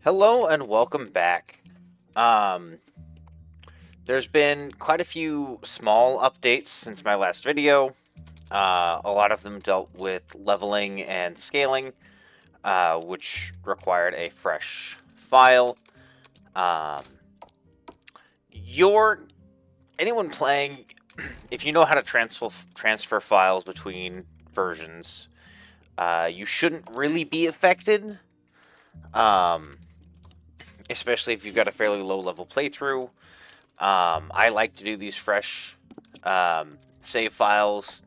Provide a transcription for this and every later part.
Hello and welcome back. Um, there's been quite a few small updates since my last video. A lot of them dealt with leveling and scaling, which required a fresh file. Um, your anyone playing, if you know how to transfer files between versions, you shouldn't really be affected. Um, Especially if you've got a fairly low level playthrough. I like to do these fresh save files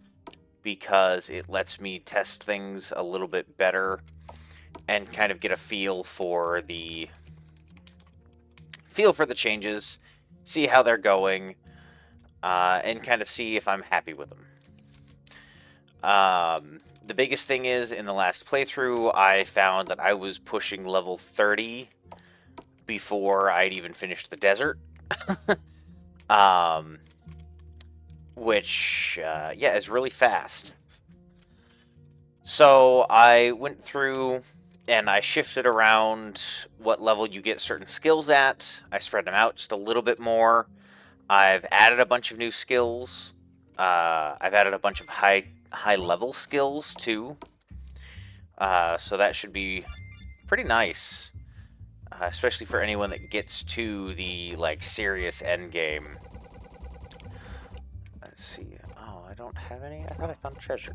because it lets me test things a little bit better and kind of get a feel for the changes, see how they're going, and kind of see if I'm happy with them. The biggest thing is in the last playthrough, I found that I was pushing level 30 before I'd even finished the desert. um, which, yeah, is really fast. So I went through and I shifted around what level you get certain skills at. I spread them out just a little bit more. I've added a bunch of new skills. I've added a bunch of high level skills too. So that should be pretty nice, especially for anyone that gets to the serious end game. Let's see. Oh, I don't have any. I thought I found treasure.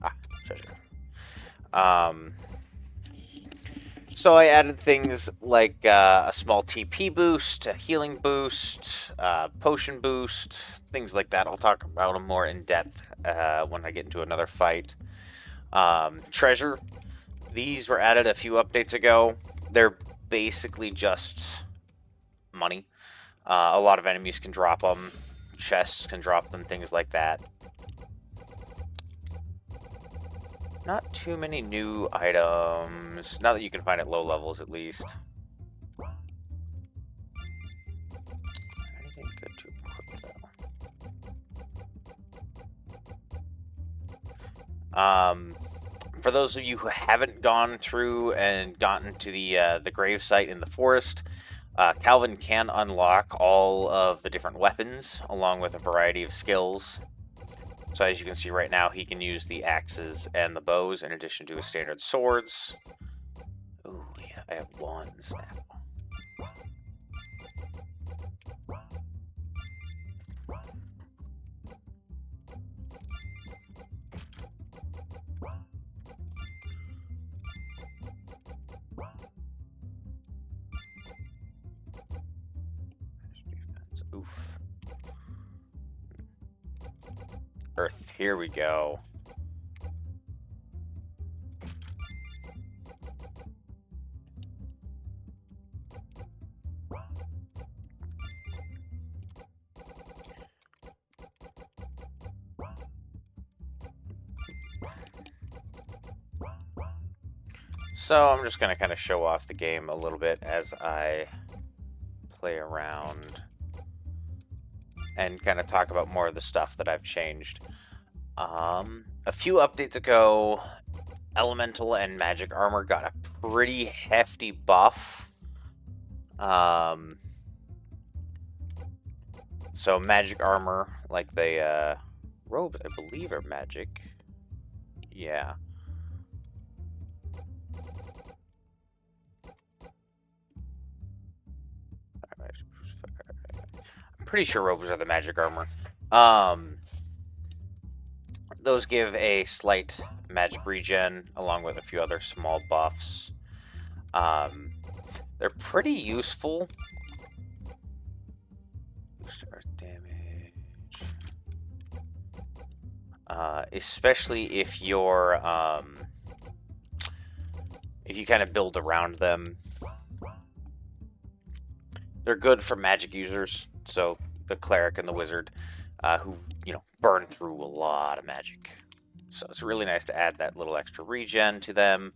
Ah, treasure. So I added things like a small TP boost, a healing boost, potion boost, things like that. I'll talk about them more in depth when I get into another fight. Treasure. These were added a few updates ago. They're basically just money. A lot of enemies can drop them. Chests can drop them, things like that. Not too many new items. Now that you can find at low levels, at least. Anything good to equip, though? For those of you who haven't gone through and gotten to the grave site in the forest, Calvin can unlock all of the different weapons, along with a variety of skills. So as you can see right now, he can use the axes and the bows in addition to his standard swords. Ooh, yeah, I have wands now. Oof. Earth, here we go. So I'm just going to kind of show off the game a little bit as I play around and kind of talk about more of the stuff that I've changed. A few updates ago, elemental and magic armor got a pretty hefty buff. So magic armor, like the robes, I believe, are magic. Yeah. I'm pretty sure robes are the magic armor. Those give a slight magic regen, along with a few other small buffs. They're pretty useful. Boost earth damage. Especially if you're, if you kind of build around them. They're good for magic users, so the cleric and the wizard, who, burn through a lot of magic. So it's really nice to add that little extra regen to them.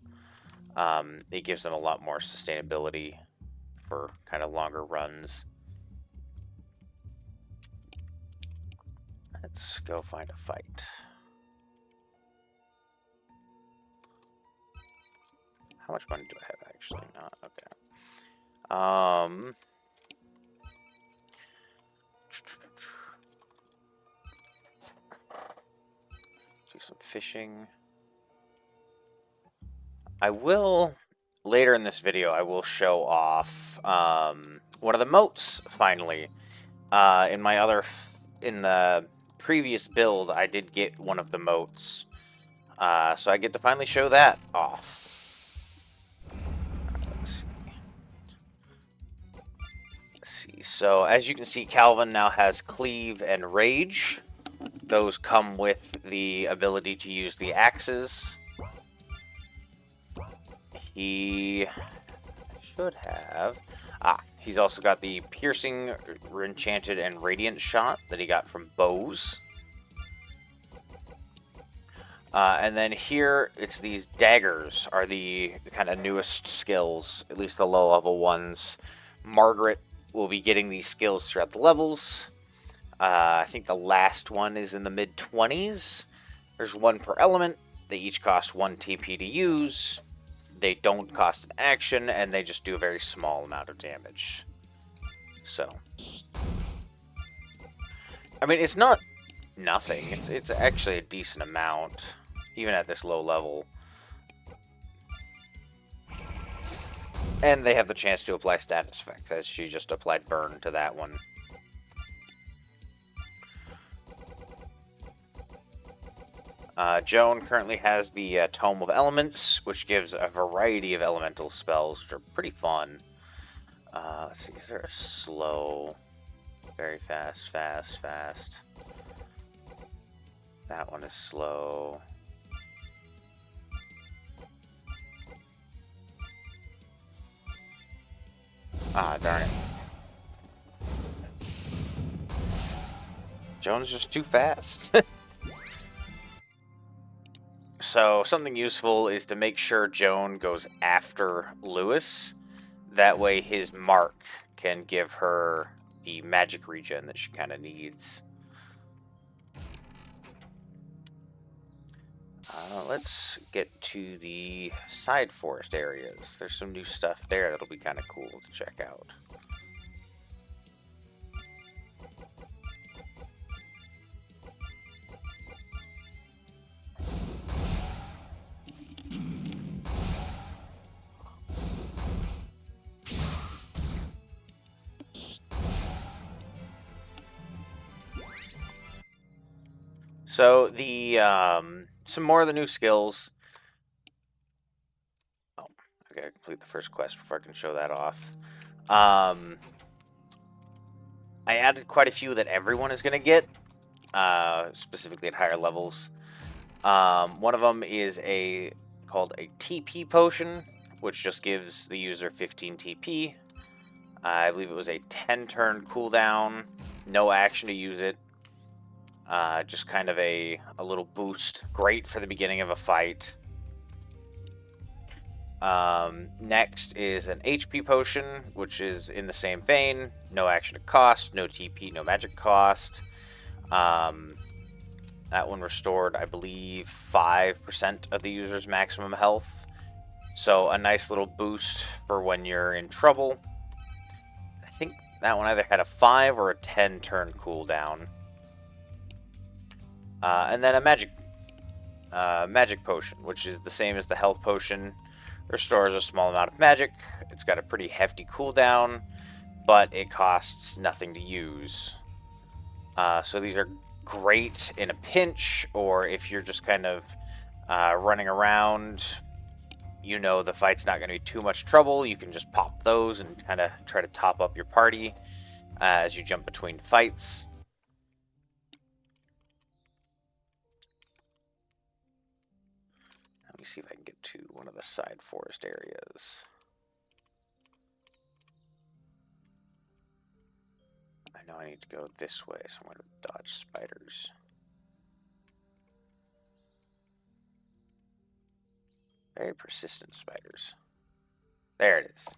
It gives them a lot more sustainability for kind of longer runs. Let's go find a fight. How much money do I have, actually? Not okay. Do some fishing. I will, later in this video, I will show off one of the moats, finally. In my in the previous build, I did get one of the moats. So I get to finally show that off. Let's see. So as you can see, Calvin now has Cleave and Rage. Those come with the ability to use the axes. He should have... he's also got the Piercing, Enchanted, and Radiant shot that he got from bows. And then here, it's these daggers are the kind of newest skills, at least the low-level ones. Margaret will be getting these skills throughout the levels. I think the last one is in the mid-20s. There's one per element. They each cost 1 TP to use. They don't cost an action, and they just do a very small amount of damage. So, I mean, it's not nothing. It's actually a decent amount, even at this low level. And they have the chance to apply status effects, as she just applied burn to that one. Joan currently has the Tome of Elements, which gives a variety of elemental spells, which are pretty fun. Let's see, is there a slow? Very fast, fast, fast. That one is slow. Darn it. Joan's just too fast. So, something useful is to make sure Joan goes after Lewis. That way his mark can give her the magic regen that she kind of needs. Let's get to the side forest areas. There's some new stuff there that'll be kind of cool to check out. So the some more of the new skills. Oh, I gotta complete the first quest before I can show that off. I added quite a few that everyone is gonna get, specifically at higher levels. One of them is called a TP potion, which just gives the user 15 TP. I believe it was a 10-turn cooldown, no action to use it. Just kind of a little boost. Great for the beginning of a fight. Next is an HP potion, which is in the same vein. No action to cost, no TP, no magic cost. That one restored, I believe, 5% of the user's maximum health. So a nice little boost for when you're in trouble. I think that one either had a 5 or a 10-turn cooldown. And then a magic potion, which is the same as the health potion. Restores a small amount of magic. It's got a pretty hefty cooldown, but it costs nothing to use. So these are great in a pinch, or if you're just kind of running around, you know the fight's not going to be too much trouble. You can just pop those and kind of try to top up your party as you jump between fights. Let me see if I can get to one of the side forest areas. I know I need to go this way, so I'm going to dodge spiders. Very persistent spiders. There it is.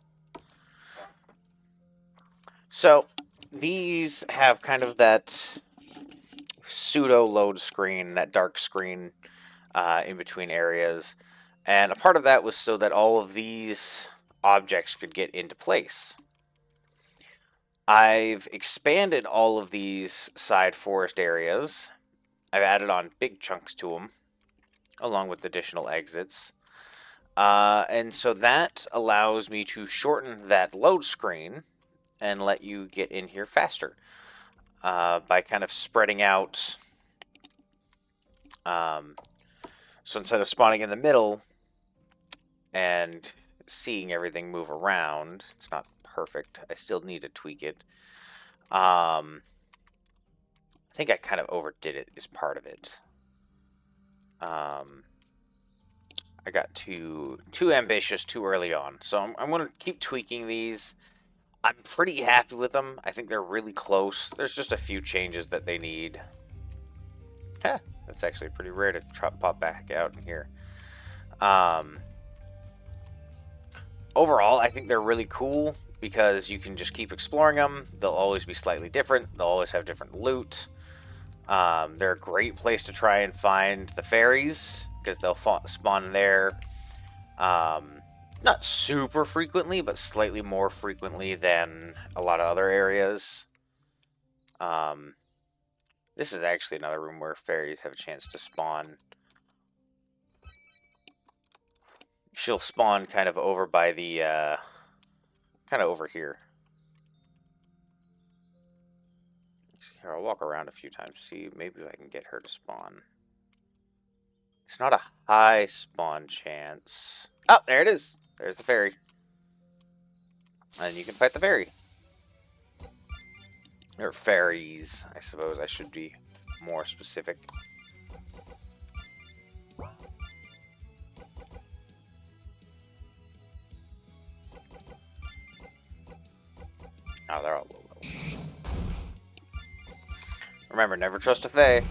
So, these have kind of that pseudo load screen, that dark screen in between areas. And a part of that was so that all of these objects could get into place. I've expanded all of these side forest areas. I've added on big chunks to them, along with additional exits. And so that allows me to shorten that load screen and let you get in here faster by kind of spreading out. So instead of spawning in the middle and seeing everything move around, it's not perfect. I still need to tweak it. I think I kind of overdid it as part of it. I got too ambitious too early on. So I'm going to keep tweaking these. I'm pretty happy with them. I think they're really close. There's just a few changes that they need. Heh, that's actually pretty rare to pop back out in here. Overall, I think they're really cool because you can just keep exploring them. They'll always be slightly different. They'll always have different loot. They're a great place to try and find the fairies because they'll spawn there. Not super frequently, but slightly more frequently than a lot of other areas. This is actually another room where fairies have a chance to spawn. She'll spawn kind of over by the, kind of over here. Here, I'll walk around a few times, see maybe I can get her to spawn. It's not a high spawn chance. Oh, there it is. There's the fairy. And you can fight the fairy. Or fairies, I suppose I should be more specific. Oh, they're all low level. Remember, never trust a fae.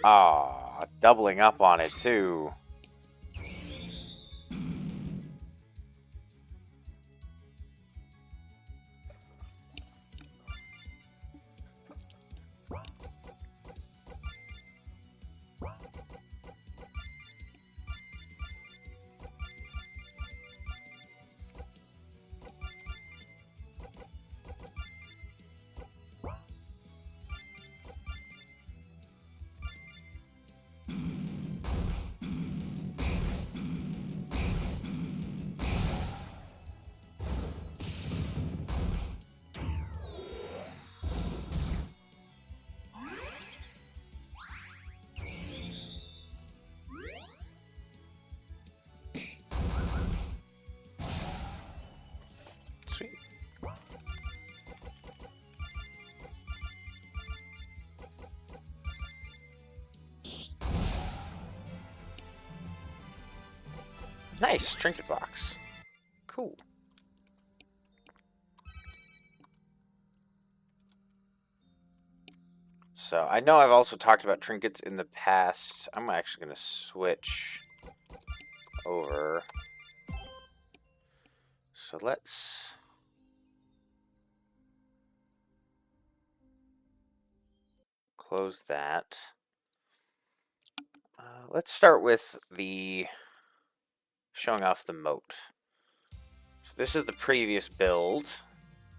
Ah, doubling up on it too. Sweet. Nice, trinket box. Cool. So, I know I've also talked about trinkets in the past. I'm actually going to switch over. So let's... close that. Let's start with the showing off the moat. So this is the previous build.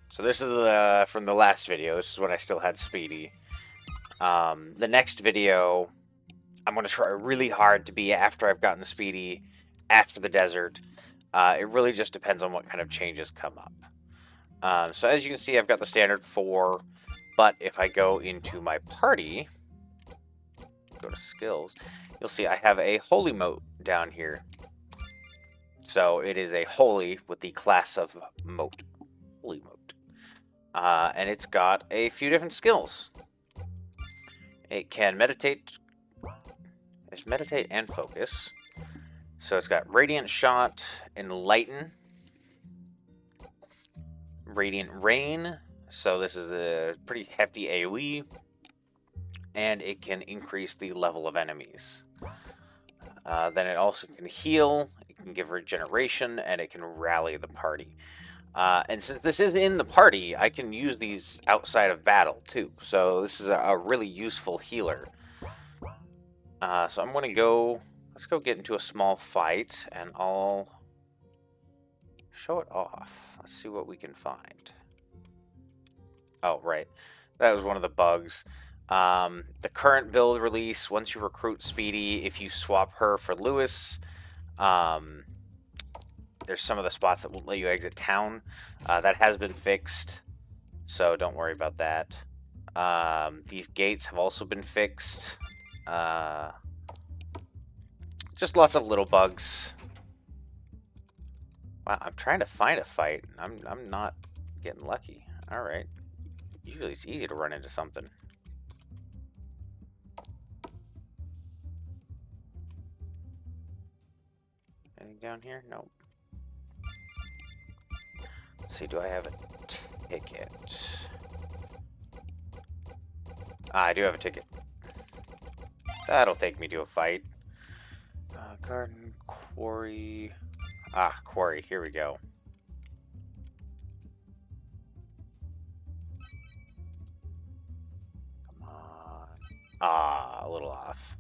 So this is from the last video. This is when I still had Speedy. The next video, I'm going to try really hard to be after I've gotten Speedy, after the desert. It really just depends on what kind of changes come up. So as you can see, I've got the standard 4, but if I go into my party, go to skills, you'll see I have a holy moat down here. So it is a holy with the class of moat. Holy moat. And it's got a few different skills. It can meditate. It's meditate and focus. So it's got Radiant Shot, Enlighten, Radiant Rain. So this is a pretty hefty AoE. And it can increase the level of enemies. Then it also can heal, it can give regeneration, and it can rally the party. And since this is in the party, I can use these outside of battle too. So this is a really useful healer. So I'm going to go, let's go get into a small fight, and I'll show it off. Let's see what we can find. Oh, right. That was one of the bugs. The current build release, once you recruit Speedy, if you swap her for Lewis, there's some of the spots that won't let you exit town. That has been fixed, so don't worry about that. These gates have also been fixed. Just lots of little bugs. Wow, I'm trying to find a fight. I'm not getting lucky. All right. Usually it's easy to run into something. Anything down here? Nope. Let's see, do I have a ticket? I do have a ticket. That'll take me to a fight. Garden, quarry. Quarry. Here we go. Come on. A little off.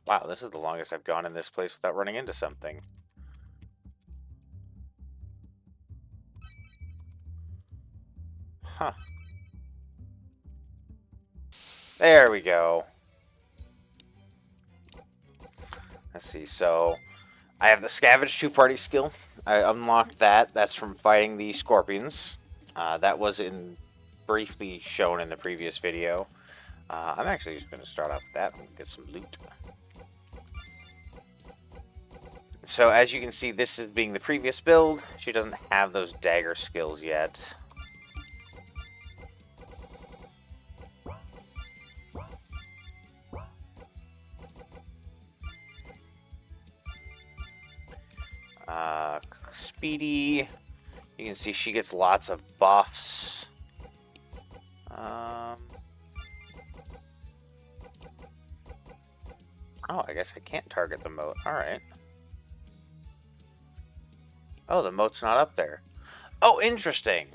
Wow, this is the longest I've gone in this place without running into something. Huh. There we go. Let's see, so I have the Scavenge 2-party skill. I unlocked that. That's from fighting the scorpions. That was briefly shown in the previous video. I'm actually just going to start off with that and get some loot. So as you can see, this is being the previous build. She doesn't have those dagger skills yet. Speedy. You can see she gets lots of buffs. Oh, I guess I can't target the moat. Alright. Oh, the moat's not up there. Oh, interesting.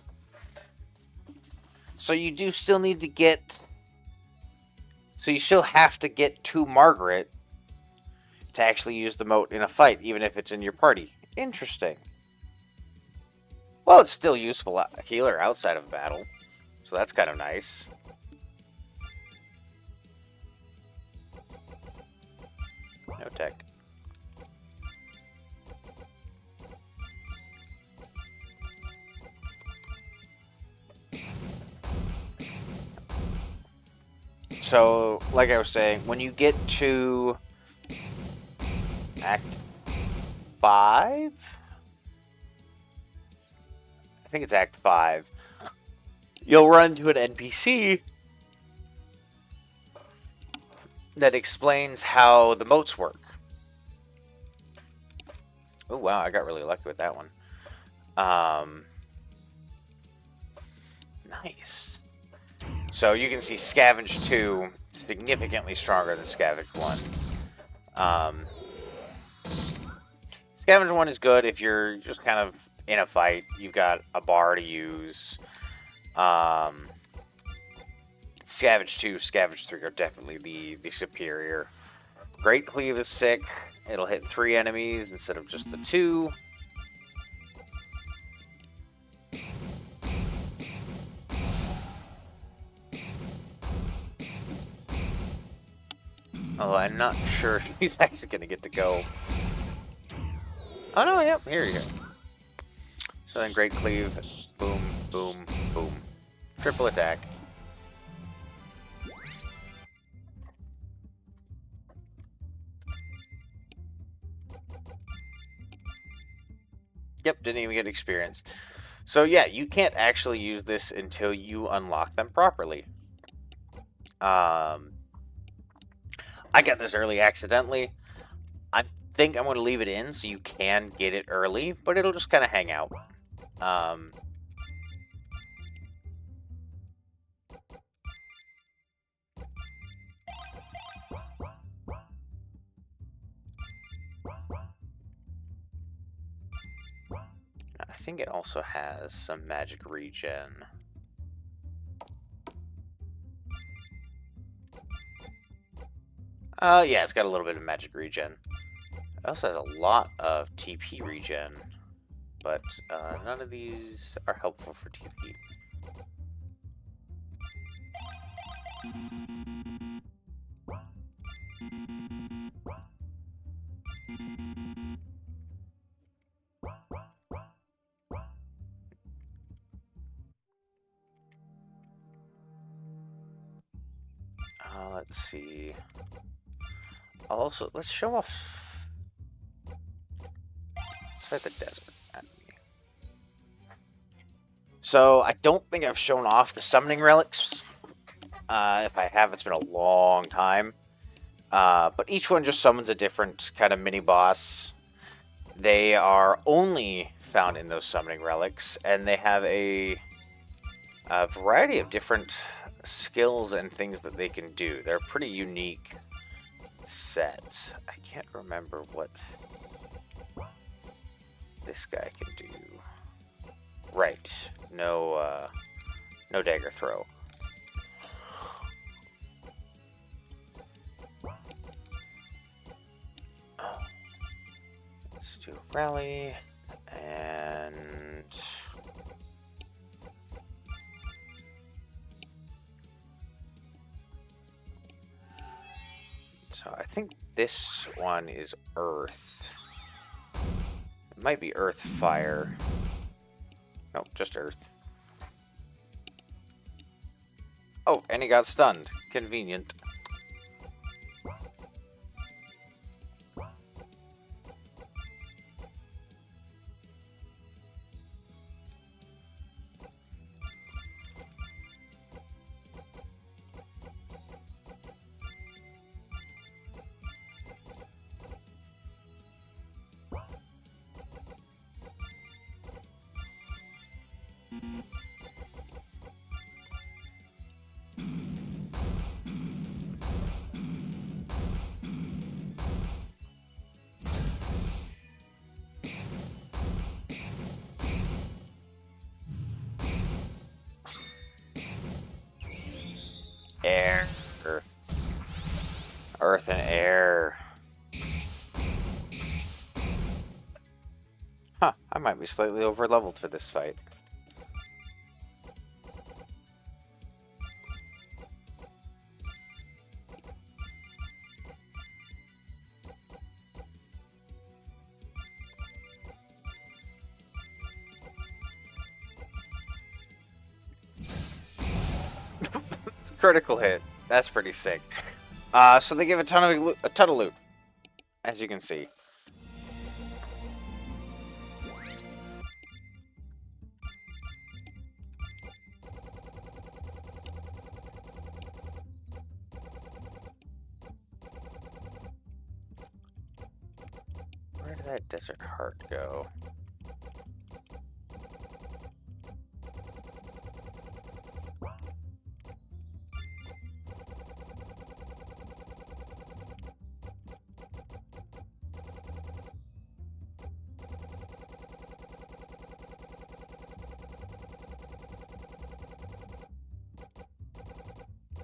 So you do still need to get... So you still have to get to Margaret to actually use the moat in a fight, even if it's in your party. Interesting. Well, it's still useful healer outside of battle, so that's kind of nice. No tech. So, like I was saying, when you get to Act 5? I think it's Act 5. You'll run into an NPC that explains how the moats work. Oh, wow, I got really lucky with that one. Nice. So you can see Scavenge 2 significantly stronger than Scavenge 1. Scavenge 1 is good if you're just kind of in a fight. You've got a bar to use. Scavenge 2, Scavenge 3 are definitely the superior. Great Cleave is sick. It'll hit 3 enemies instead of just the 2. Although I'm not sure he's actually going to get to go. Oh no, yep, here you go. So then Great Cleave, boom, boom, boom. Triple attack. Yep, didn't even get experience. So yeah, you can't actually use this until you unlock them properly. I got this early accidentally. I think I'm going to leave it in so you can get it early, but it'll just kind of hang out. Um, I think it also has some magic regen. Yeah, it's got a little bit of magic regen. It also has a lot of TP regen, but none of these are helpful for TP. Let's see. Also, let's show off. Let's try the desert. So, I don't think I've shown off the summoning relics. If I have, it's been a long time. But each one just summons a different kind of mini boss. They are only found in those summoning relics, and they have a variety of different skills and things that they can do. They're a pretty unique set. I can't remember what this guy can do. Right. No dagger throw. Let's do rally, and so I think this one is earth. It might be earth fire. No, just earth. Oh, and he got stunned. Convenient. Air. Earth and air. Huh, I might be slightly over leveled for this fight. Critical hit. That's pretty sick. So they give a ton of loot, as you can see. Where did that desert heart go?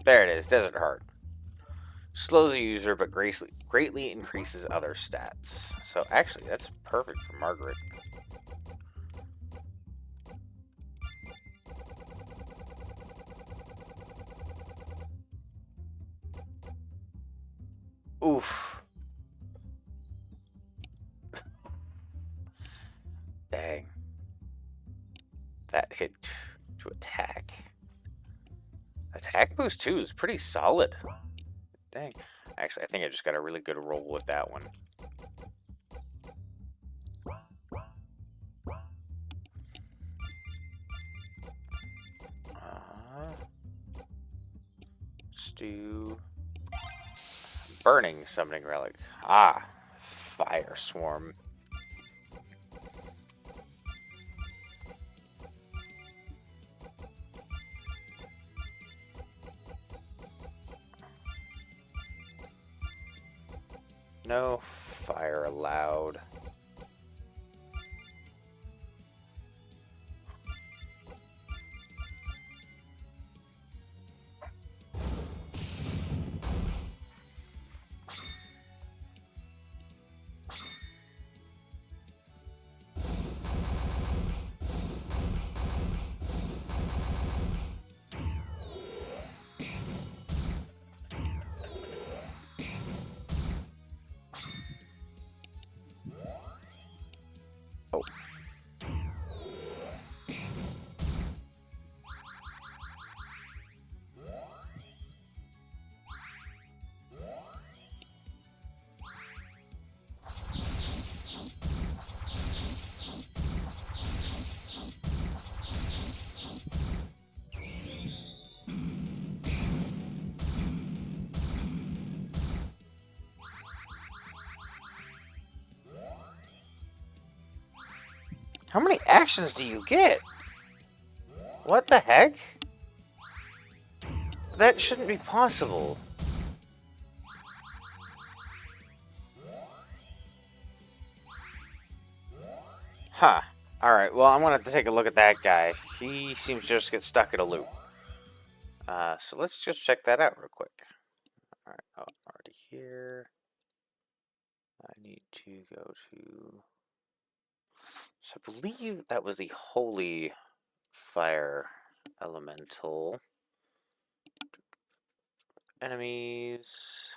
There it is, desert heart. Slows the user, but greatly increases other stats. So actually, that's perfect for Margaret. Oof. Dang. That hit to attack. Attack boost too is pretty solid. Dang. Actually, I think I just got a really good roll with that one. Let's do burning summoning relic. Ah, fire swarm. No fire allowed. Oh. How many actions do you get? What the heck? That shouldn't be possible. Huh. Alright, well, I'm gonna have to take a look at that guy. He seems to just get stuck in a loop. So let's just check that out real quick. Alright, oh, I'm already here. I need to go to... So I believe that was the Holy Fire Elemental. Enemies.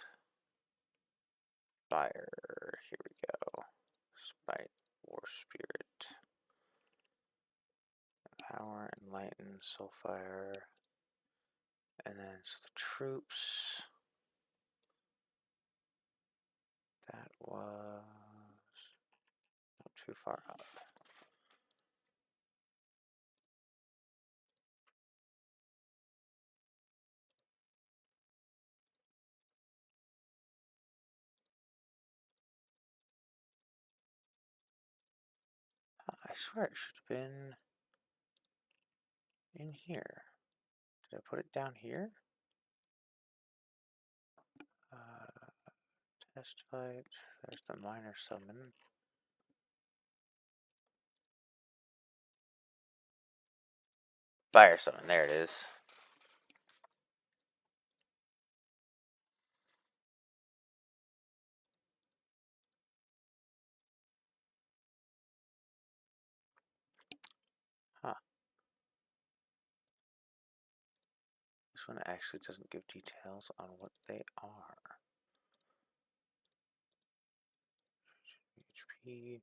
Fire. Here we go. Spite. War Spirit. Power. Enlighten. Soulfire. And then so the troops. That was not too far up. I swear it should have been in here. Did I put it down here? Test fight. There's the minor summon. Fire summon. There it is. Huh. This one actually doesn't give details on what they are. HP.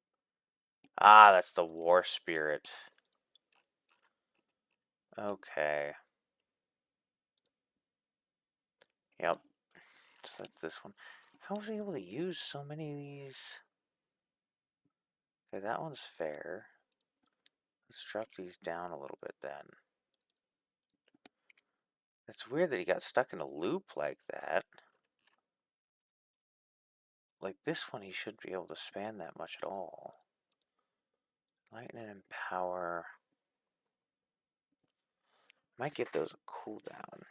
Ah, that's the War Spirit. Okay. Yep. So that's this one. How was he able to use so many of these? Okay, that one's fair. Let's drop these down a little bit then. It's weird that he got stuck in a loop like that. Like this one, he shouldn't be able to span that much at all. Lightning and power. Might give those a cooldown.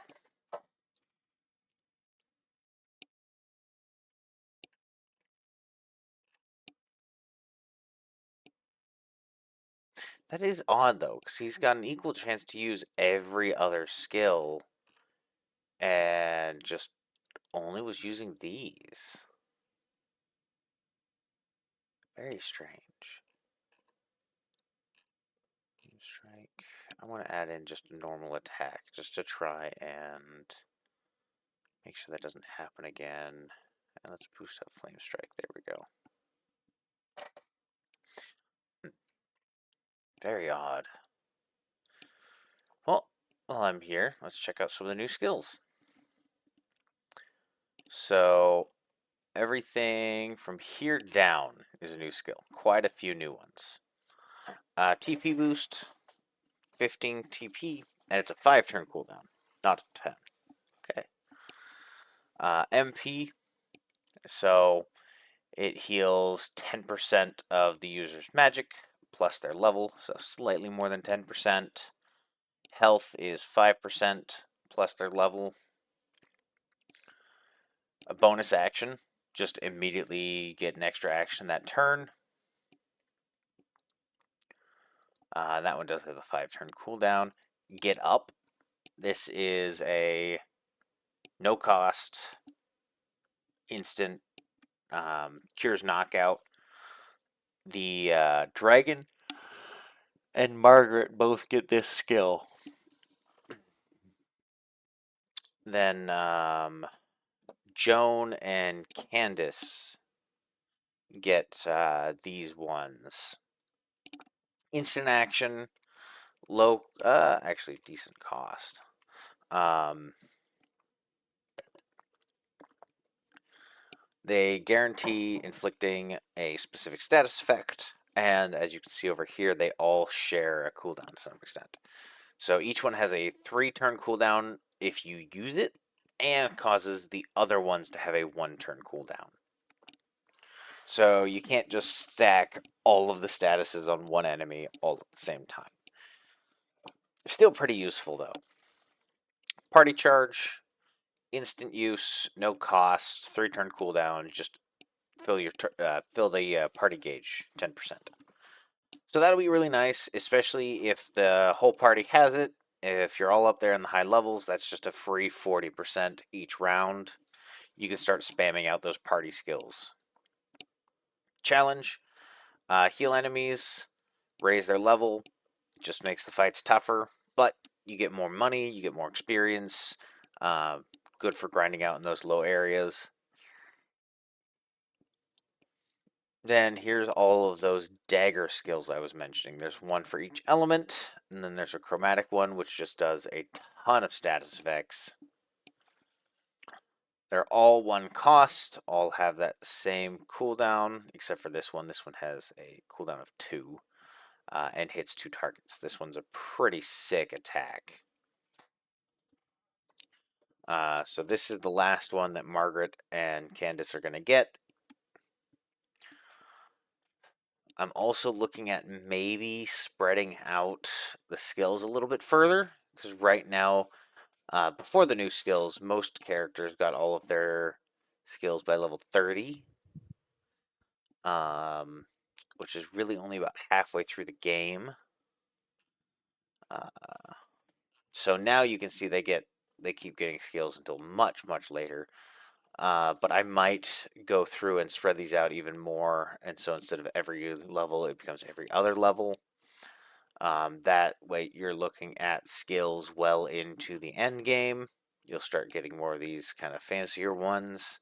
That is odd though, because he's got an equal chance to use every other skill and just only was using these. Very strange. Strike. I want to add in just a normal attack just to try and make sure that doesn't happen again. And let's boost up Flame Strike. There we go. Very odd. Well, while I'm here, let's check out some of the new skills. So, everything from here down is a new skill. Quite a few new ones. TP boost, 15 TP, and it's a 5-turn cooldown, not a 10. Okay. MP, so it heals 10% of the user's magic plus their level, so slightly more than 10%. Health is 5% plus their level. A bonus action, just immediately get an extra action that turn. That one does have a 5-turn cooldown. Get up. This is a no cost, instant, cures knockout. The dragon and Margaret both get this skill. Then Joan and Candace get these ones. Instant action, low, actually decent cost. They guarantee inflicting a specific status effect, and as you can see over here, they all share a cooldown to some extent. So each one has a 3-turn cooldown if you use it, and causes the other ones to have a 1-turn cooldown. So you can't just stack all of the statuses on one enemy all at the same time. Still pretty useful though. Party charge, instant use, no cost, 3-turn cooldown, just fill the party gauge 10%. So that'll be really nice, especially if the whole party has it. If you're all up there in the high levels, that's just a free 40% each round. You can start spamming out those party skills. Challenge, heal enemies, raise their level, just makes the fights tougher, but you get more money, you get more experience, good for grinding out in those low areas. Then here's all of those dagger skills I was mentioning. There's one for each element, and then there's a chromatic one, which just does a ton of status effects. They're all one cost, all have that same cooldown, except for this one. This one has a cooldown of 2, and hits 2 targets. This one's a pretty sick attack. So this is the last one that Margaret and Candace are going to get. I'm also looking at maybe spreading out the skills a little bit further, because right now, before the new skills, most characters got all of their skills by level 30, which is really only about halfway through the game. So now you can see they keep getting skills until much, much later. But I might go through and spread these out even more, and so instead of every level, it becomes every other level. That way you're looking at skills well into the end game. You'll start getting more of these kind of fancier ones.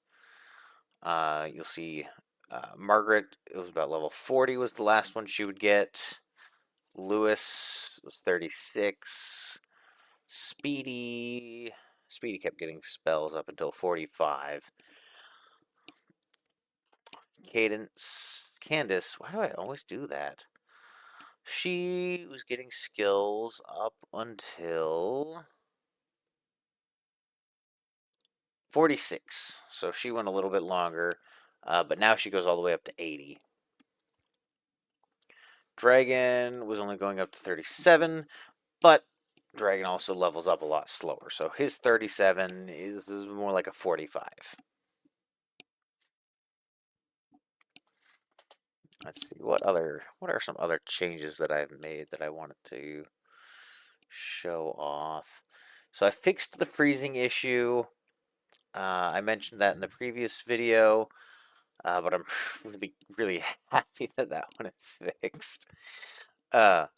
You'll see Margaret, it was about level 40 was the last one she would get. Lewis was 36. Speedy kept getting spells up until 45. Candace, why do I always do that? She was getting skills up until 46, so she went a little bit longer, but now she goes all the way up to 80. Dragon was only going up to 37, but Dragon also levels up a lot slower, so his 37 is more like a 45. Let's see, what are some other changes that I've made that I wanted to show off? So I fixed the freezing issue. I mentioned that in the previous video, but I'm really, really happy that that one is fixed. I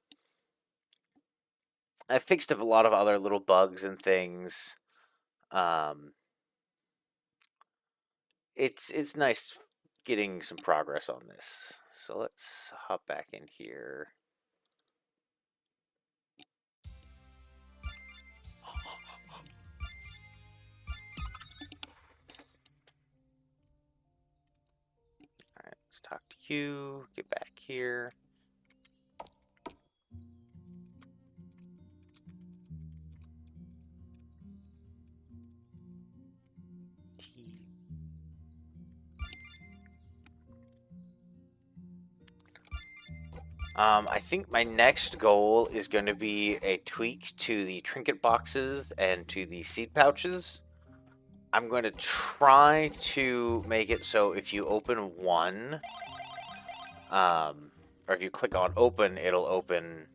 fixed a lot of other little bugs and things. It's nice getting some progress on this. So let's hop back in here. All right, let's talk to you. Get back here. I think my next goal is going to be a tweak to the trinket boxes and to the seed pouches. I'm going to try to make it so if you open one, or if you click on open, it'll open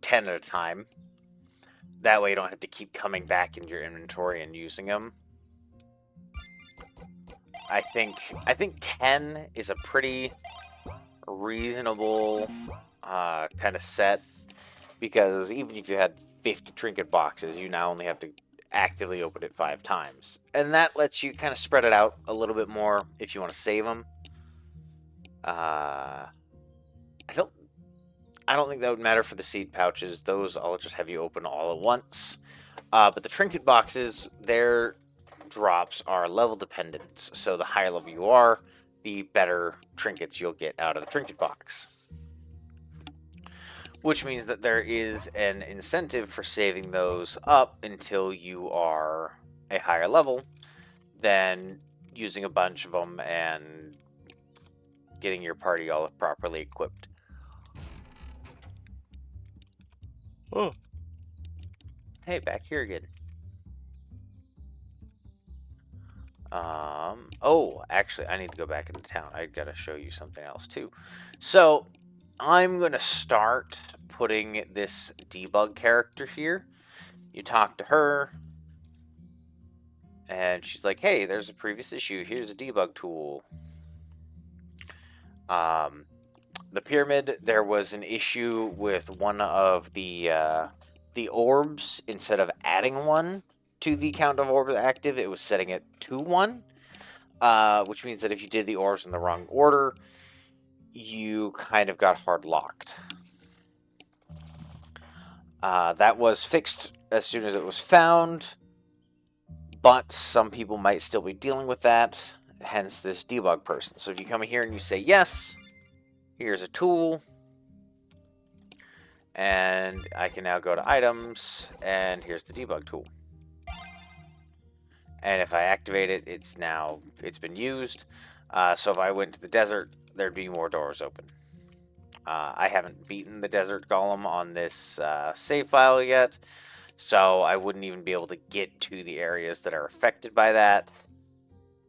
10 at a time. That way you don't have to keep coming back into your inventory and using them. I think 10 is a pretty reasonable kind of set, because even if you had 50 trinket boxes, you now only have to actively open it 5 times, and that lets you kind of spread it out a little bit more if you want to save them. I don't think that would matter for the seed pouches. Those I'll just have you open all at once. But the trinket boxes, their drops are level dependent, so the higher level you are, the better trinkets you'll get out of the trinket box. Which means that there is an incentive for saving those up until you are a higher level than using a bunch of them and getting your party all properly equipped. Oh. Hey, back here again. Oh, actually, I need to go back into town. I gotta show you something else too. So, I'm gonna start putting this debug character here. You talk to her, and she's like, "Hey, there's a previous issue. Here's a debug tool." The pyramid, there was an issue with one of the orbs. Instead of adding one to the count of orbs active, it was setting it to 1, which means that if you did the orbs in the wrong order, you kind of got hard locked. That was fixed as soon as it was found, but some people might still be dealing with that, hence this debug person. So if you come here and you say yes, here's a tool, and I can now go to items, and here's the debug tool. And if I activate it, it's been used. So if I went to the desert, there'd be more doors open. I haven't beaten the desert golem on this save file yet, so I wouldn't even be able to get to the areas that are affected by that.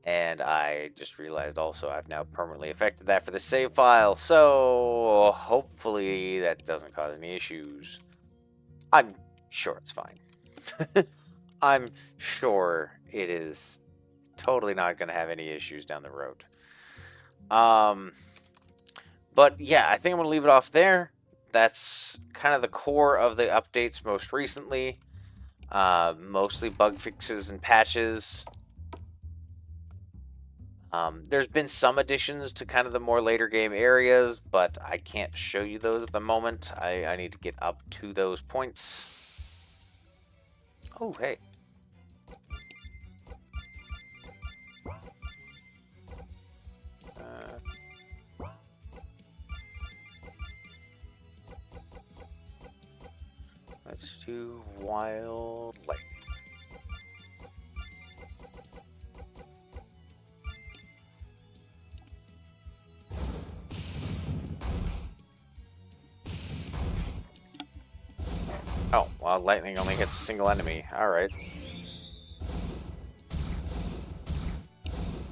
And I just realized also I've now permanently affected that for the save file, so hopefully that doesn't cause any issues. I'm sure it's fine. I'm sure it is totally not going to have any issues down the road. But yeah, I think I'm going to leave it off there. That's kind of the core of the updates most recently. Mostly bug fixes and patches. There's been some additions to kind of the more later game areas, but I can't show you those at the moment. I need to get up to those points. Oh, hey. Let's do wild lightning. Oh, wild lightning only hits a single enemy. Alright.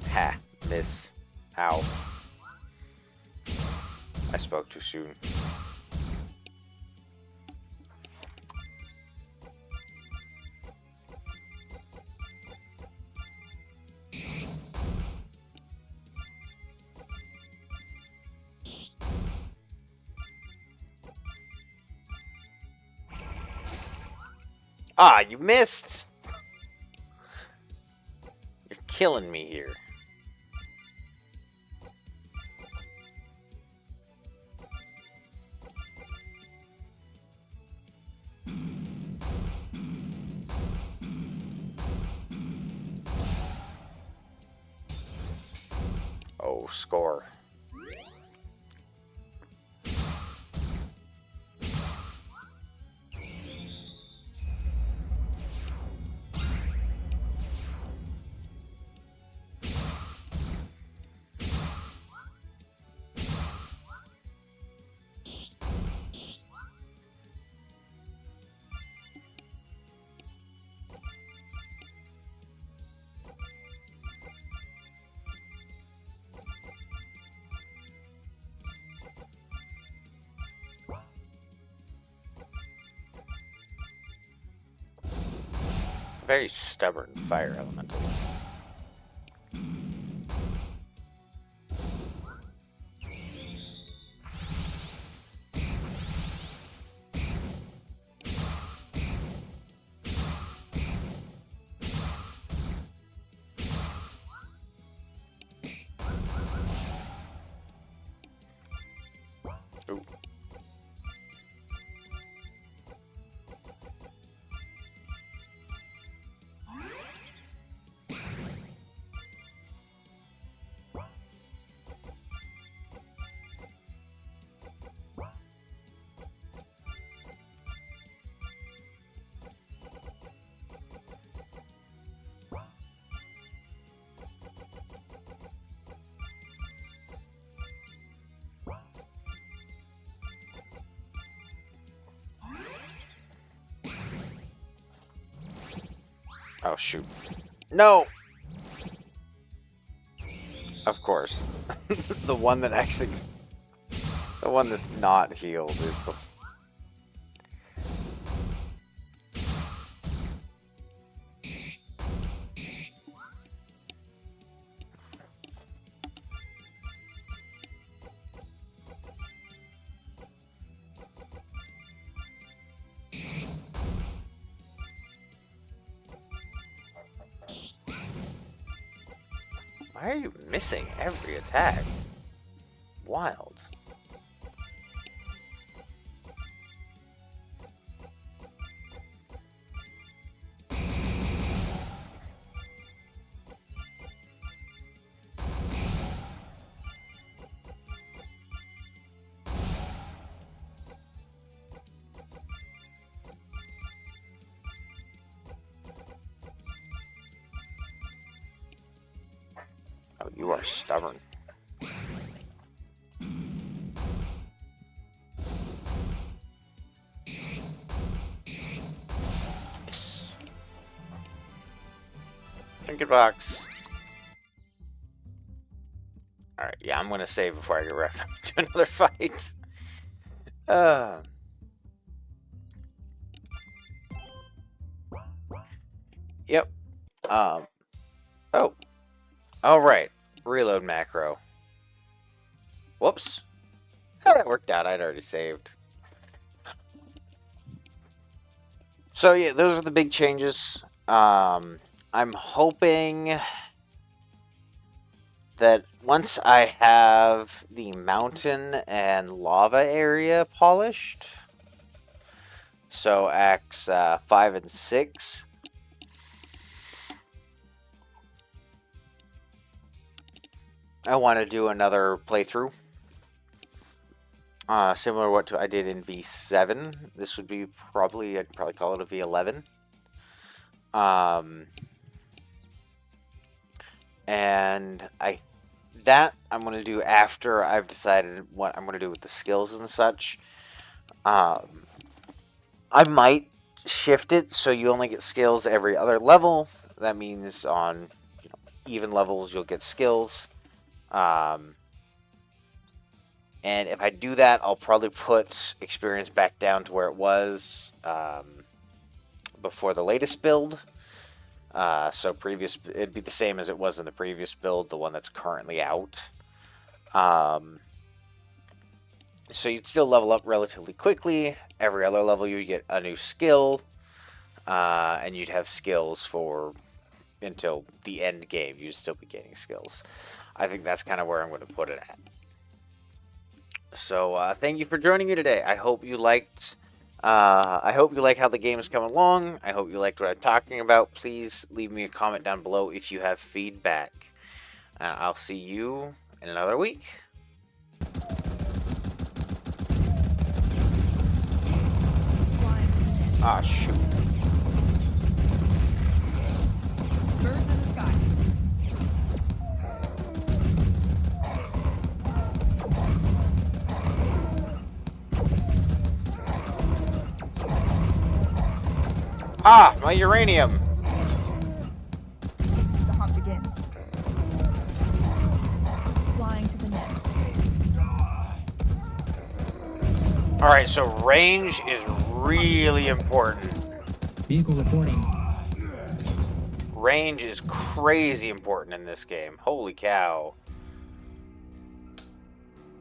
Ha, miss. Ow. I spoke too soon. Ah, you missed! You're killing me here. Oh, score. Very stubborn fire elemental. Ooh. Oh, shoot. No! Of course. The one that actually... The one that's not healed is the... Why are you missing every attack? Wild. Oh, you are stubborn. Yes. Trinket box. Alright, yeah, I'm gonna save before I get wrapped up into another fight. Yep. Oh. Alright. Reload macro. Whoops. Oh, that worked out. I'd already saved. So yeah, those are the big changes. I'm hoping that once I have the mountain and lava area polished, so acts 5 and 6, I want to do another playthrough. Similar to what I did in V7. This would be I'd probably call it a V11. And I'm going to do after I've decided what I'm going to do with the skills and such. I might shift it so you only get skills every other level. That means on even levels you'll get skills. And if I do that, I'll probably put experience back down to where it was before the latest build. So it'd be the same as it was in the previous build, the one that's currently out. So you'd still level up relatively quickly. Every other level you get a new skill, and you'd have skills for until the end game. You'd still be gaining skills. I think that's kind of where I'm going to put it at. So thank you for joining me today. I hope you liked. I hope you like how the game is coming along. I hope you liked what I'm talking about. Please leave me a comment down below if you have feedback. I'll see you in another week. Ah, shoot. Birds in the sky. Ah, my uranium. The hunt begins. Flying to the nest. Alright, so range is really important. Vehicle reporting. Range is crazy important in this game. Holy cow.